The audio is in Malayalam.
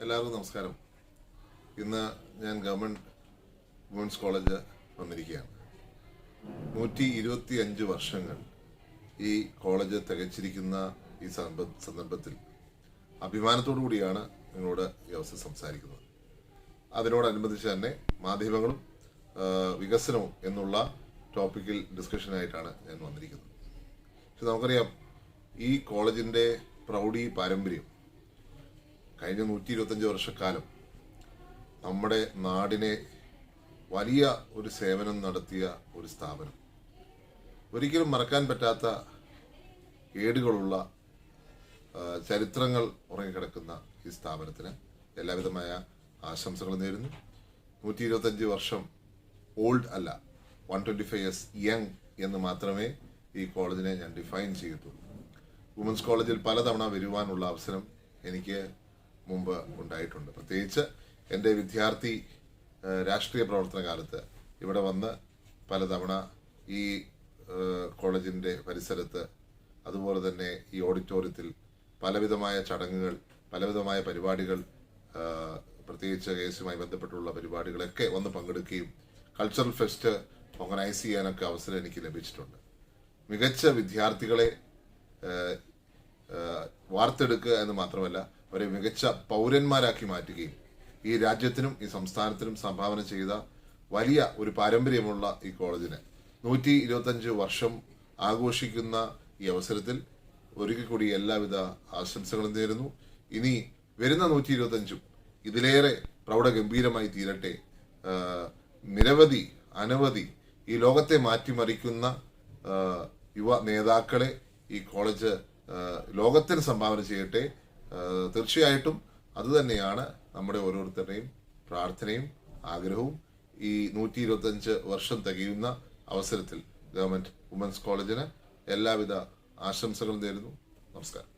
എല്ലാവർക്കും നമസ്കാരം. ഇന്ന് ഞാൻ ഗവൺമെൻറ് വുമൻസ് കോളേജ് വന്നിരിക്കുകയാണ്. 125 വർഷങ്ങൾ ഈ കോളേജ് തികച്ചിരിക്കുന്ന ഈ സന്ദർഭത്തിൽ അഭിമാനത്തോടു കൂടിയാണ് നിങ്ങളോട് ഈ അവസരം സംസാരിക്കുന്നത്. അതിനോടനുബന്ധിച്ച് തന്നെ മാധ്യമങ്ങളും വികസനവും എന്നുള്ള ടോപ്പിക്കിൽ ഡിസ്കഷനായിട്ടാണ് ഞാൻ വന്നിരിക്കുന്നത്. പക്ഷെ നമുക്കറിയാം, ഈ കോളേജിൻ്റെ പ്രൗഢി പാരമ്പര്യം കഴിഞ്ഞ 125 വർഷക്കാലം നമ്മുടെ നാടിനെ വലിയ ഒരു സേവനം നടത്തിയ ഒരു സ്ഥാപനം, ഒരിക്കലും മറക്കാൻ പറ്റാത്ത ഏടുകളുള്ള ചരിത്രങ്ങൾ ഉറങ്ങിക്കിടക്കുന്ന ഈ സ്ഥാപനത്തിന് എല്ലാവിധമായ ആശംസകൾ നേരുന്നു. 125 വർഷം ഓൾഡ് അല്ല, 125 ഇയേഴ്സ് യങ് എന്ന് മാത്രമേ ഈ കോളേജിനെ ഞാൻ ഡിഫൈൻ ചെയ്തിട്ടുള്ളൂ. വുമൻസ് കോളേജിൽ പലതവണ വരുവാനുള്ള അവസരം എനിക്ക് മുമ്പ് ഉണ്ടായിട്ടുണ്ട്. പ്രത്യേകിച്ച് എൻ്റെ വിദ്യാർത്ഥി രാഷ്ട്രീയ പ്രവർത്തന കാലത്ത് ഇവിടെ വന്ന് പലതവണ ഈ കോളേജിൻ്റെ പരിസരത്ത്, അതുപോലെ തന്നെ ഈ ഓഡിറ്റോറിയത്തിൽ പലവിധമായ ചടങ്ങുകൾ, പലവിധമായ പരിപാടികൾ, പ്രത്യേകിച്ച് കേസുമായി ബന്ധപ്പെട്ടുള്ള പരിപാടികളൊക്കെ വന്ന് പങ്കെടുക്കുകയും കൾച്ചറൽ ഫെസ്റ്റ് ഓർഗനൈസ് ചെയ്യാനൊക്കെ അവസരം എനിക്ക് ലഭിച്ചിട്ടുണ്ട്. മികച്ച വിദ്യാർത്ഥികളെ വാർത്തെടുക്കുക എന്ന് മാത്രമല്ല, അവരെ മികച്ച പൗരന്മാരാക്കി മാറ്റുകയും ഈ രാജ്യത്തിനും ഈ സംസ്ഥാനത്തിനും സംഭാവന ചെയ്ത വലിയ ഒരു പാരമ്പര്യമുള്ള ഈ കോളേജിന് 125 വർഷം ആഘോഷിക്കുന്ന ഈ അവസരത്തിൽ ഒരിക്കൽ കൂടി എല്ലാവിധ ആശംസകളും നേരുന്നു. ഇനി വരുന്ന 125 ഇതിലേറെ പ്രൗഢഗംഭീരമായി തീരട്ടെ. അനവധി ഈ ലോകത്തെ മാറ്റിമറിക്കുന്ന യുവ നേതാക്കളെ ഈ കോളേജ് ലോകത്തിന് സംഭാവന ചെയ്യട്ടെ. തീർച്ചയായിട്ടും അതുതന്നെയാണ് നമ്മുടെ ഓരോരുത്തരുടെയും പ്രാർത്ഥനയും ആഗ്രഹവും. ഈ 125 വർഷം തികയുന്ന അവസരത്തിൽ ഗവൺമെൻറ് വുമൻസ് കോളേജിന് എല്ലാവിധ ആശംസകളും നേരുന്നു. നമസ്കാരം.